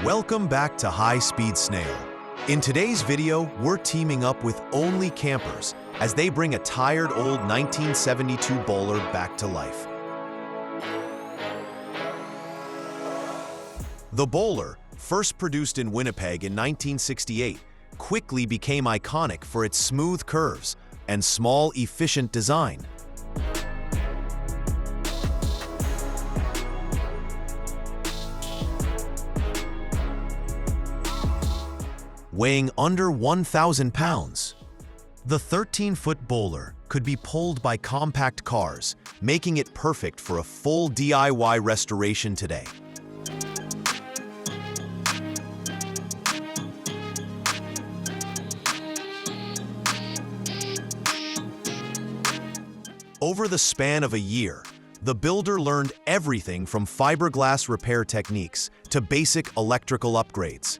Welcome back to High Speed Snail. In today's video, we're teaming up with OnlyCampers as they bring a tired old 1972 Boler back to life. The Boler, first produced in Winnipeg in 1968, quickly became iconic for its smooth curves and small, efficient design. Weighing under 1,000 pounds, the 13-foot Boler could be pulled by compact cars, making it perfect for a full DIY restoration today. Over the span of a year, the builder learned everything from fiberglass repair techniques to basic electrical upgrades.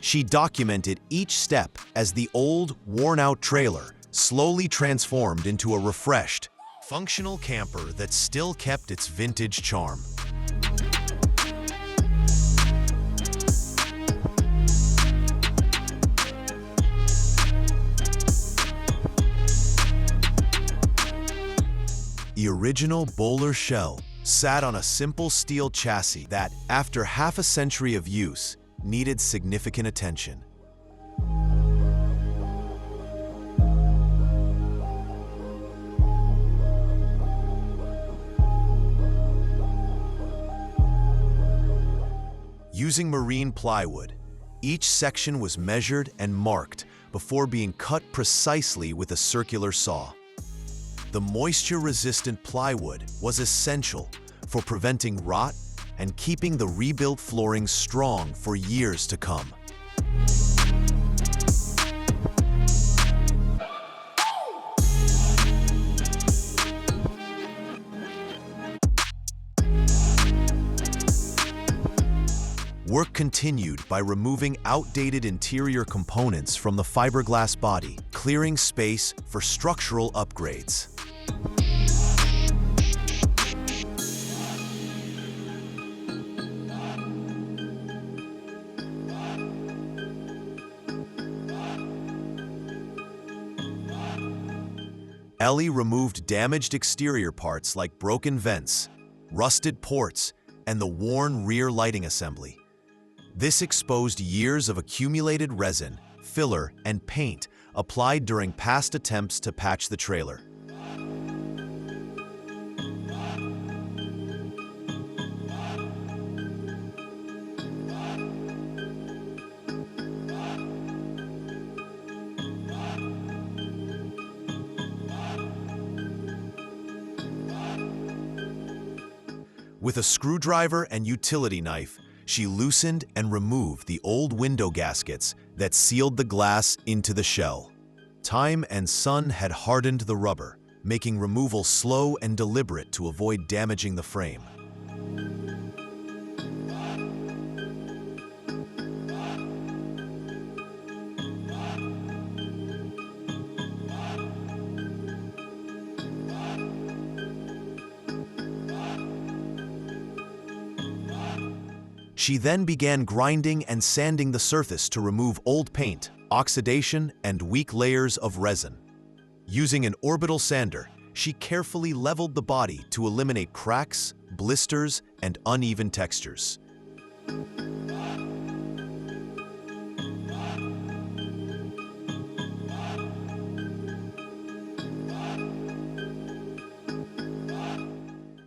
She documented each step as the old, worn-out trailer slowly transformed into a refreshed, functional camper that still kept its vintage charm. The original Boler shell sat on a simple steel chassis that, after half a century of use, needed significant attention. Using marine plywood, each section was measured and marked before being cut precisely with a circular saw. The moisture-resistant plywood was essential for preventing rot and keeping the rebuilt flooring strong for years to come. Work continued by removing outdated interior components from the fiberglass body, clearing space for structural upgrades. Ellie removed damaged exterior parts like broken vents, rusted ports, and the worn rear lighting assembly. This exposed years of accumulated resin, filler, and paint applied during past attempts to patch the trailer. With a screwdriver and utility knife, she loosened and removed the old window gaskets that sealed the glass into the shell. Time and sun had hardened the rubber, making removal slow and deliberate to avoid damaging the frame. She then began grinding and sanding the surface to remove old paint, oxidation, and weak layers of resin. Using an orbital sander, she carefully leveled the body to eliminate cracks, blisters, and uneven textures.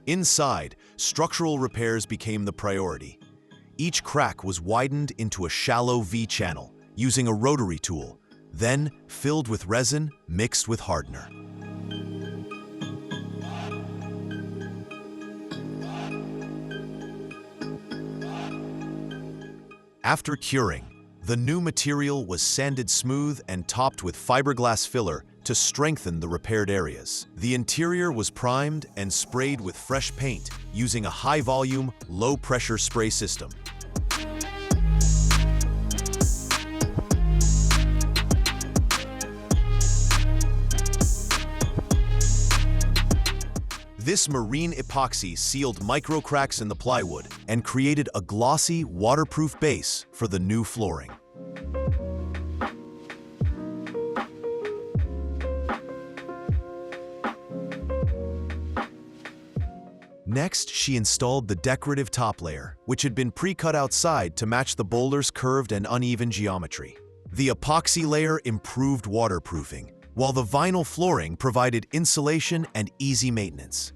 Inside, structural repairs became the priority. Each crack was widened into a shallow V-channel using a rotary tool, then filled with resin mixed with hardener. After curing, the new material was sanded smooth and topped with fiberglass filler to strengthen the repaired areas. The interior was primed and sprayed with fresh paint using a high-volume, low-pressure spray system. This marine epoxy sealed micro cracks in the plywood and created a glossy, waterproof base for the new flooring. Next, she installed the decorative top layer, which had been pre-cut outside to match the Boler's curved and uneven geometry. The epoxy layer improved waterproofing, while the vinyl flooring provided insulation and easy maintenance.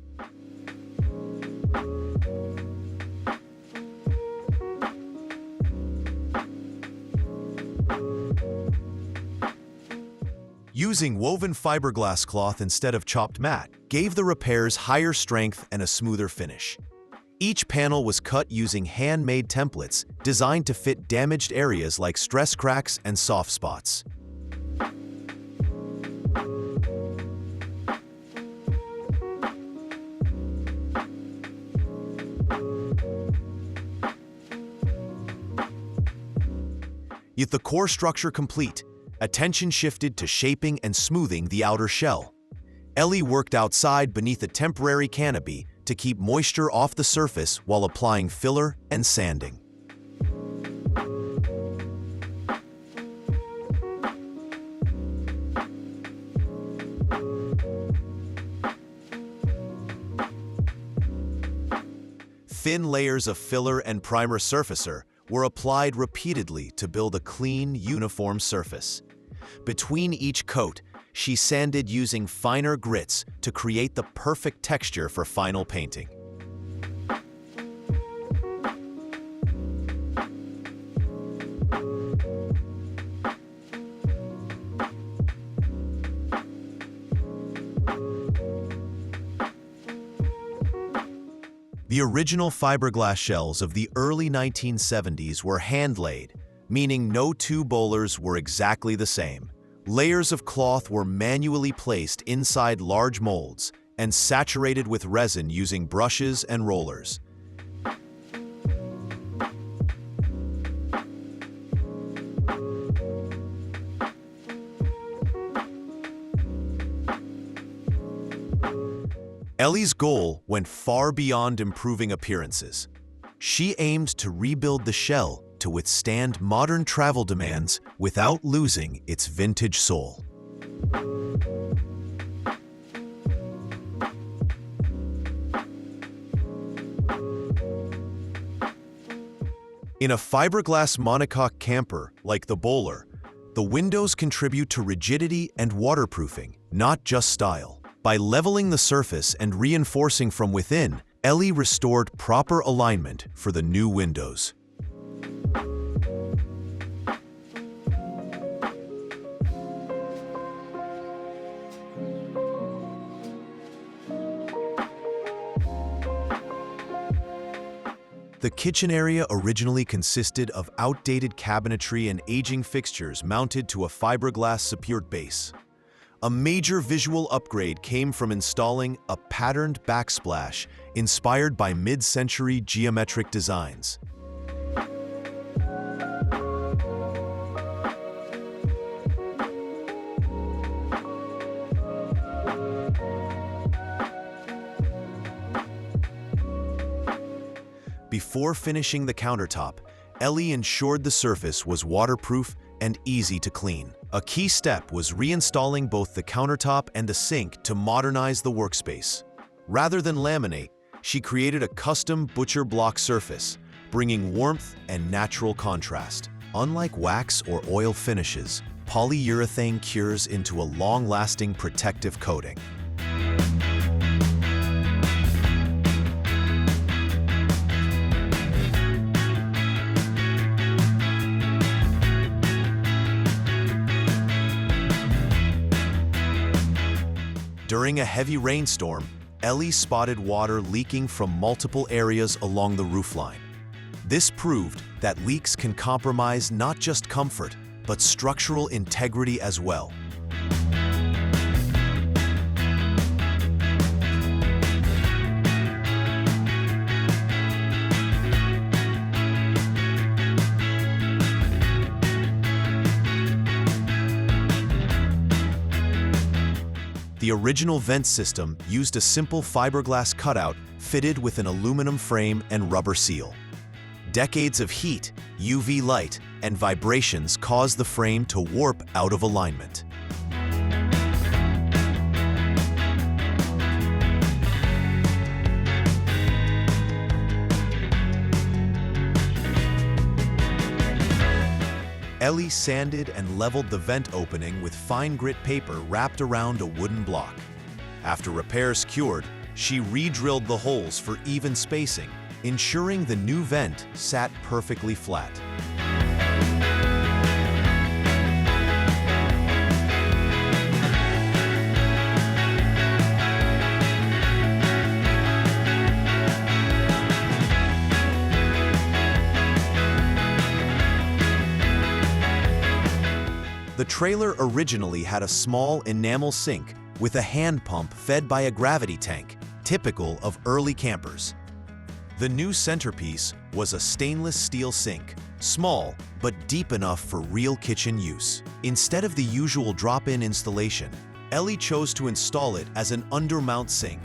Using woven fiberglass cloth instead of chopped mat gave the repairs higher strength and a smoother finish. Each panel was cut using handmade templates designed to fit damaged areas like stress cracks and soft spots. With the core structure complete, attention shifted to shaping and smoothing the outer shell. Ellie worked outside beneath a temporary canopy to keep moisture off the surface while applying filler and sanding. Thin layers of filler and primer surfacer were applied repeatedly to build a clean, uniform surface. Between each coat, she sanded using finer grits to create the perfect texture for final painting. The original fiberglass shells of the early 1970s were hand-laid, meaning no two Bolers were exactly the same. Layers of cloth were manually placed inside large molds and saturated with resin using brushes and rollers. Ellie's goal went far beyond improving appearances. She aimed to rebuild the shell to withstand modern travel demands without losing its vintage soul. In a fiberglass monocoque camper like the Boler, the windows contribute to rigidity and waterproofing, not just style. By leveling the surface and reinforcing from within, Ellie restored proper alignment for the new windows. The kitchen area originally consisted of outdated cabinetry and aging fixtures mounted to a fiberglass supported base. A major visual upgrade came from installing a patterned backsplash inspired by mid-century geometric designs. Before finishing the countertop, Ellie ensured the surface was waterproof and easy to clean. A key step was reinstalling both the countertop and a sink to modernize the workspace. Rather than laminate, she created a custom butcher block surface, bringing warmth and natural contrast. Unlike wax or oil finishes, polyurethane cures into a long-lasting protective coating. During a heavy rainstorm, Ellie spotted water leaking from multiple areas along the roofline. This proved that leaks can compromise not just comfort, but structural integrity as well. The The original vent system used a simple fiberglass cutout fitted with an aluminum frame and rubber seal. Decades of heat, UV light, and vibrations caused the frame to warp out of alignment. Ellie sanded and leveled the vent opening with fine grit paper wrapped around a wooden block. After repairs cured, she re-drilled the holes for even spacing, ensuring the new vent sat perfectly flat. The trailer originally had a small enamel sink with a hand pump fed by a gravity tank, typical of early campers. The new centerpiece was a stainless steel sink, small but deep enough for real kitchen use. Instead of the usual drop-in installation, Ellie chose to install it as an undermount sink.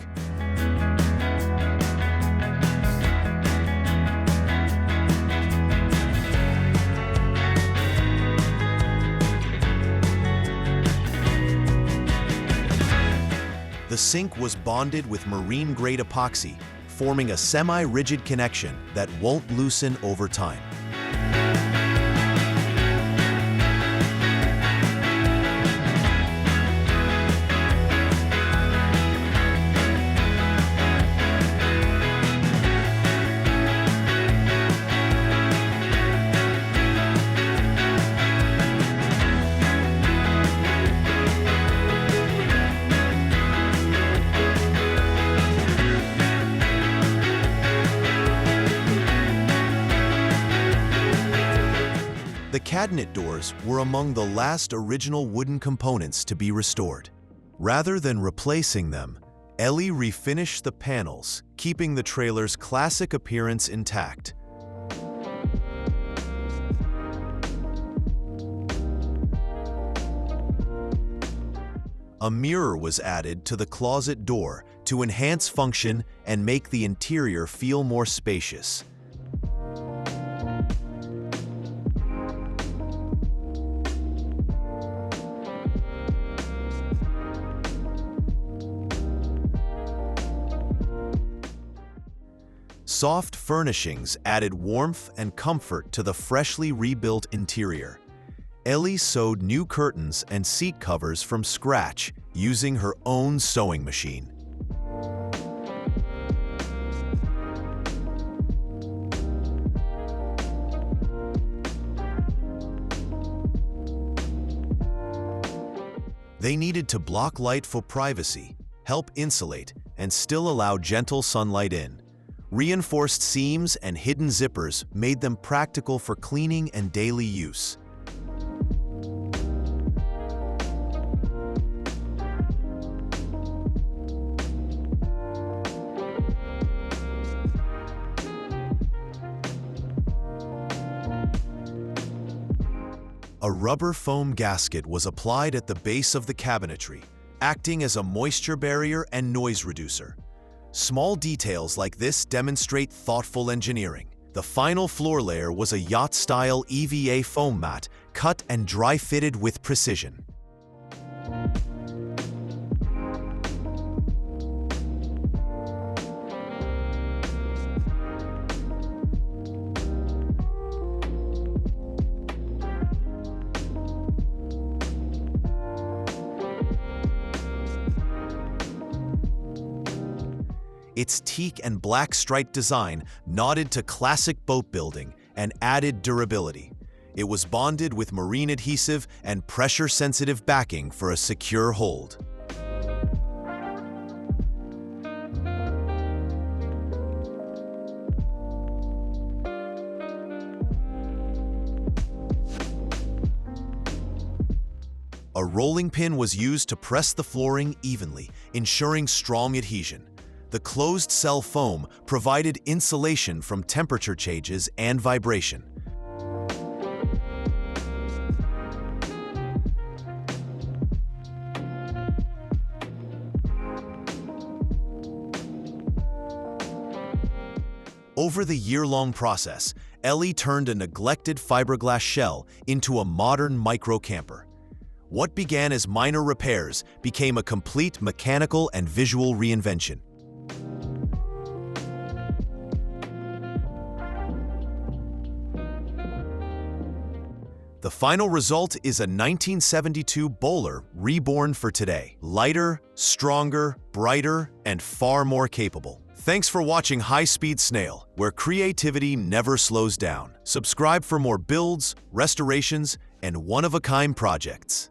The sink was bonded with marine-grade epoxy, forming a semi-rigid connection that won't loosen over time. The cabinet doors were among the last original wooden components to be restored. Rather than replacing them, Ellie refinished the panels, keeping the trailer's classic appearance intact. A mirror was added to the closet door to enhance function and make the interior feel more spacious. Soft furnishings added warmth and comfort to the freshly rebuilt interior. Ellie sewed new curtains and seat covers from scratch using her own sewing machine. They needed to block light for privacy, help insulate, and still allow gentle sunlight in. Reinforced seams and hidden zippers made them practical for cleaning and daily use. A rubber foam gasket was applied at the base of the cabinetry, acting as a moisture barrier and noise reducer. Small details like this demonstrate thoughtful engineering. The final floor layer was a yacht-style EVA foam mat, cut and dry-fitted with precision. Its teak and black striped design nodded to classic boat building and added durability. It was bonded with marine adhesive and pressure-sensitive backing for a secure hold. A rolling pin was used to press the flooring evenly, ensuring strong adhesion. The closed-cell foam provided insulation from temperature changes and vibration. Over the year-long process, Ellie turned a neglected fiberglass shell into a modern micro-camper. What began as minor repairs became a complete mechanical and visual reinvention. The final result is a 1972 Boler reborn for today. Lighter, stronger, brighter, and far more capable. Thanks for watching High Speed Snail, where creativity never slows down. Subscribe for more builds, restorations, and one-of-a-kind projects.